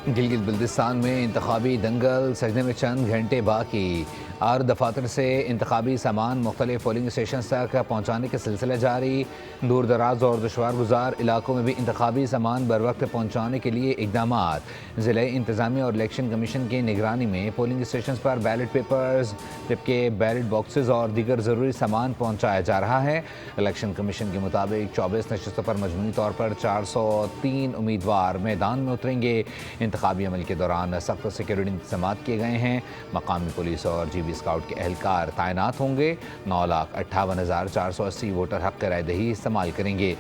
گلگت بلتستان میں انتخابی دنگل، سجنے میں چند گھنٹے باقی۔ 8 دفاتر سے انتخابی سامان مختلف پولنگ اسٹیشنز تک پہنچانے کا سلسلہ جاری۔ دور دراز اور دشوار گزار علاقوں میں بھی انتخابی سامان بروقت پہنچانے کے لیے اقدامات۔ ضلع انتظامیہ اور الیکشن کمیشن کی نگرانی میں پولنگ اسٹیشنز پر بیلٹ پیپرز، جبکہ بیلٹ باکسز اور دیگر ضروری سامان پہنچایا جا رہا ہے۔ الیکشن کمیشن کے مطابق 24 نشستوں پر مجموعی طور پر 403 امیدوار میدان میں اتریں گے۔ انتخابی عمل کے دوران سخت سیکیورٹی انتظامات کیے گئے ہیں۔ مقامی پولیس اور جی بی اسکاؤٹ کے اہلکار تعینات ہوں گے۔ 9,58,480 ووٹر حق رائے دہی استعمال کریں گے۔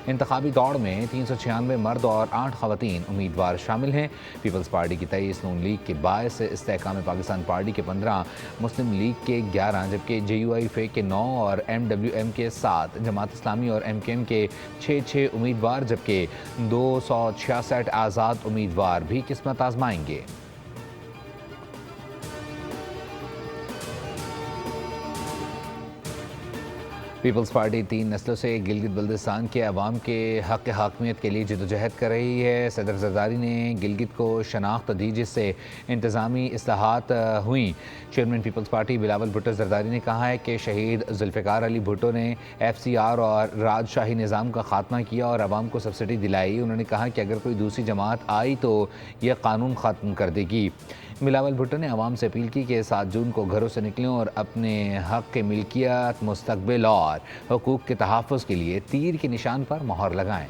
انتخابی دوڑ میں 396 مرد اور 8 خواتین امیدوار شامل ہیں۔ پیپلز پارٹی کی 23، نون لیگ کے 22، استحکام پاکستان پارٹی کے 15، مسلم لیگ کے 11، جبکہ جے یو آئی فے کے 9 اور ایم ڈبلیو ایم کے 7، جماعت اسلامی اور ایم کیو ایم کے 6 امیدوار، جبکہ 266 آزاد امیدوار بھی قسمت آزمائیں گے۔ پیپلز پارٹی 3 نسلوں سے گلگت بلتستان کے عوام کے حق حاکمیت کے لیے جدوجہد کر رہی ہے۔ صدر زرداری نے گلگت کو شناخت دی، جس سے انتظامی اصلاحات ہوئیں۔ چیئرمین پیپلز پارٹی بلاول بھٹو زرداری نے کہا ہے کہ شہید ذوالفقار علی بھٹو نے ایف سی آر اور راجشاہی نظام کا خاتمہ کیا اور عوام کو سبسڈی دلائی۔ انہوں نے کہا کہ اگر کوئی دوسری جماعت آئی تو یہ قانون ختم کر دے گی۔ بلاول بھٹو نے عوام سے اپیل کی کہ 7 جون کو گھروں سے نکلیں اور اپنے حق کے ملکیت، مستقبل اور حقوق کے تحفظ کے لیے تیر کے نشان پر مہر لگائیں۔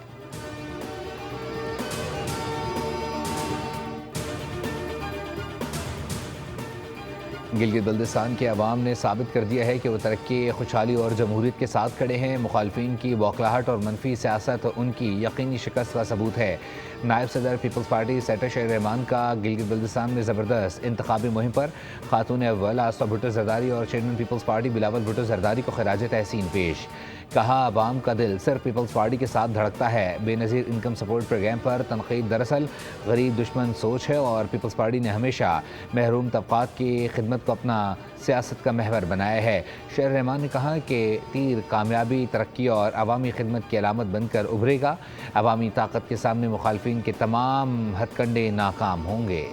گلگت بلتستان کے عوام نے ثابت کر دیا ہے کہ وہ ترقی، خوشحالی اور جمہوریت کے ساتھ کھڑے ہیں۔ مخالفین کی بوکھلاہٹ اور منفی سیاست ان کی یقینی شکست کا ثبوت ہے۔ نائب صدر پیپلز پارٹی سیٹر شیر رحمان کا گلگت بلتستان میں زبردست انتخابی مہم پر خاتون اول آسفا بھٹو زرداری اور چیئرمین پیپلز پارٹی بلاول بھٹو زرداری کو خراج تحسین پیش۔ کہا، عوام کا دل صرف پیپلز پارٹی کے ساتھ دھڑکتا ہے۔ بے نظیر انکم سپورٹ پروگرام پر تنقید دراصل غریب دشمن سوچ ہے اور پیپلز پارٹی نے ہمیشہ محروم طبقات کی خدمت کو اپنا سیاست کا محور بنایا ہے۔ شیر رحمان نے کہا کہ تیر کامیابی، ترقی اور عوامی خدمت کی علامت بن کر ابھرے گا۔ عوامی طاقت کے سامنے مخالفین کے تمام ہتھ کنڈے ناکام ہوں گے۔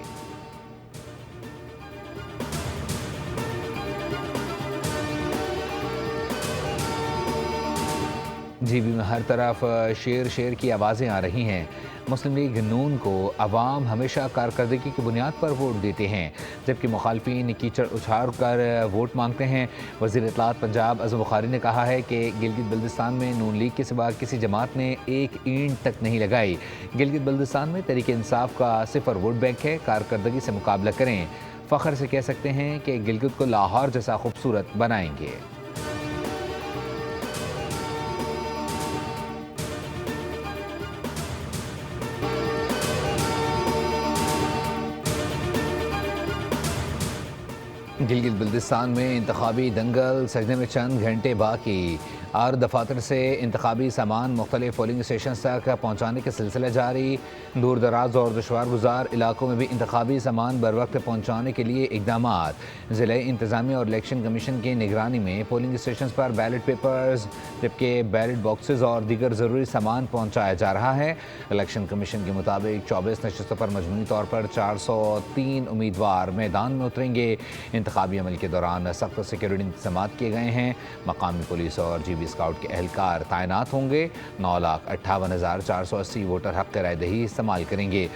جی بی میں ہر طرف شیر کی آوازیں آ رہی ہیں۔ مسلم لیگ نون کو عوام ہمیشہ کارکردگی کی بنیاد پر ووٹ دیتے ہیں، جبکہ مخالفین کیچڑ اچھال کر ووٹ مانگتے ہیں۔ وزیر اطلاعات پنجاب اعظم بخاری نے کہا ہے کہ گلگت بلتستان میں نون لیگ کے سوا کسی جماعت نے ایک اینٹ تک نہیں لگائی۔ گلگت بلتستان میں تحریک انصاف کا 0 ووٹ بینک ہے۔ کارکردگی سے مقابلہ کریں، فخر سے کہہ سکتے ہیں کہ گلگت کو لاہور جیسا خوبصورت بنائیں گے۔ گلگت بلتستان میں انتخابی دنگل، سجنے میں چند گھنٹے باقی۔ 8 دفاتر سے انتخابی سامان مختلف پولنگ اسٹیشنز تک پہنچانے کا سلسلہ جاری۔ دور دراز اور دشوار گزار علاقوں میں بھی انتخابی سامان بروقت پہنچانے کے لیے اقدامات۔ ضلع انتظامیہ اور الیکشن کمیشن کی نگرانی میں پولنگ اسٹیشنز پر بیلٹ پیپرز، جبکہ بیلٹ باکسز اور دیگر ضروری سامان پہنچایا جا رہا ہے۔ الیکشن کمیشن کے مطابق 24 نشستوں پر مجموعی طور پر 403 امیدوار میدان میں اتریں گے۔ انتخابی عمل کے دوران سخت سیکیورٹی انتظامات کیے گئے ہیں۔ مقامی پولیس اور جی بی اسکاؤٹ کے اہلکار تعینات ہوں گے۔ 9,58,480 ووٹر حق رائے دہی استعمال کریں گے۔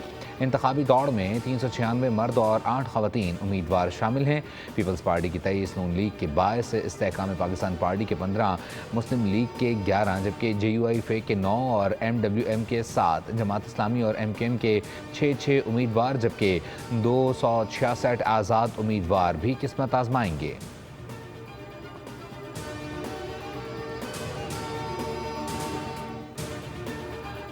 انتخابی دوڑ میں 396 مرد اور 8 خواتین امیدوار شامل ہیں۔ پیپلز پارٹی کی 23، نون لیگ کے 22، استحکام پاکستان پارٹی کے 15، مسلم لیگ کے 11، جبکہ جے یو آئی فے کے 9 اور ایم ڈبلیو ایم کے 7، جماعت اسلامی اور ایم کیو ایم کے 6 امیدوار، جبکہ 266 آزاد امیدوار بھی قسمت آزمائیں گے۔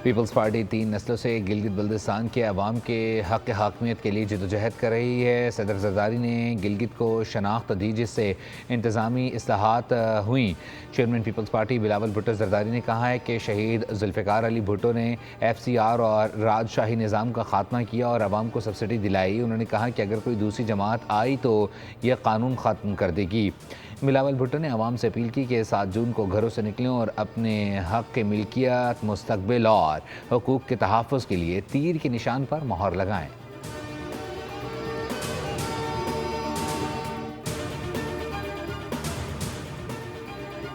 پیپلز پارٹی 3 نسلوں سے گلگت بلتستان کے عوام کے حق حاکمیت کے لیے جدوجہد کر رہی ہے۔ صدر زرداری نے گلگت کو شناخت دی، جس سے انتظامی اصلاحات ہوئیں۔ چیئرمین پیپلز پارٹی بلاول بھٹو زرداری نے کہا ہے کہ شہید ذوالفقار علی بھٹو نے ایف سی آر اور راجشاہی نظام کا خاتمہ کیا اور عوام کو سبسڈی دلائی۔ انہوں نے کہا کہ اگر کوئی دوسری جماعت آئی تو یہ قانون ختم کر دے گی۔ بلاول بھٹو نے عوام سے اپیل کی کہ 7 جون کو گھروں سے نکلیں اور اپنے حق کے ملکیت، مستقبل اور حقوق کے تحفظ کے لیے تیر کے نشان پر مہر لگائیں۔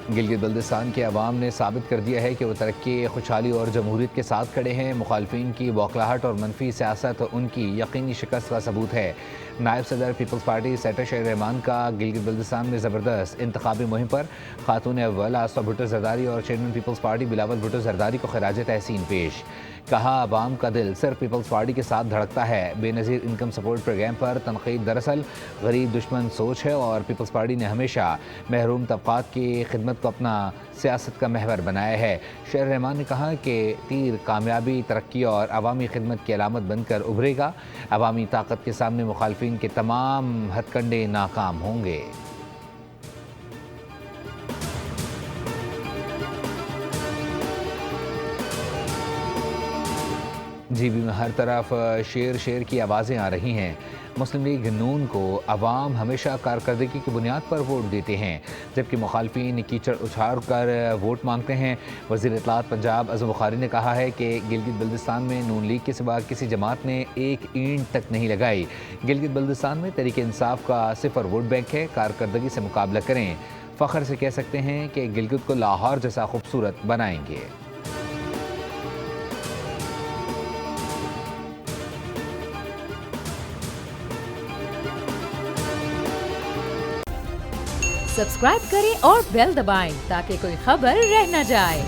گلگت بلتستان کے عوام نے ثابت کر دیا ہے کہ وہ ترقی، خوشحالی اور جمہوریت کے ساتھ کھڑے ہیں۔ مخالفین کی بوکھلاہٹ اور منفی سیاست ان کی یقینی شکست کا ثبوت ہے۔ نائب صدر پیپلز پارٹی سیٹر شیر رحمان کا گلگت بلتستان میں زبردست انتخابی مہم پر خاتون اول آسفا بھٹو زرداری اور چیئرمین پیپلز پارٹی بلاول بھٹو زرداری کو خراج تحسین پیش۔ کہا، عوام کا دل صرف پیپلز پارٹی کے ساتھ دھڑکتا ہے۔ بے نظیر انکم سپورٹ پروگرام پر تنقید دراصل غریب دشمن سوچ ہے اور پیپلز پارٹی نے ہمیشہ محروم طبقات کی خدمت کو اپنا سیاست کا محور بنایا ہے۔ شیر رحمان نے کہا کہ تیر کامیابی، ترقی اور عوامی خدمت کی علامت بن کر ابھرے گا۔ عوامی طاقت کے سامنے مخالفین کے تمام ہتھ کنڈے ناکام ہوں گے۔ جی بی میں ہر طرف شیر کی آوازیں آ رہی ہیں۔ مسلم لیگ نون کو عوام ہمیشہ کارکردگی کی بنیاد پر ووٹ دیتے ہیں، جبکہ مخالفین کیچڑ اچھال کر ووٹ مانگتے ہیں۔ وزیر اطلاعات پنجاب اعظم بخاری نے کہا ہے کہ گلگت بلتستان میں نون لیگ کے سوا کسی جماعت نے ایک اینٹ تک نہیں لگائی۔ گلگت بلتستان میں تحریک انصاف کا صفر ووٹ بینک ہے۔ کارکردگی سے مقابلہ کریں، فخر سے کہہ سکتے ہیں کہ گلگت کو لاہور جیسا خوبصورت بنائیں گے۔ سبسکرائب کریں اور بیل دبائیں تاکہ کوئی خبر رہ نہ جائے۔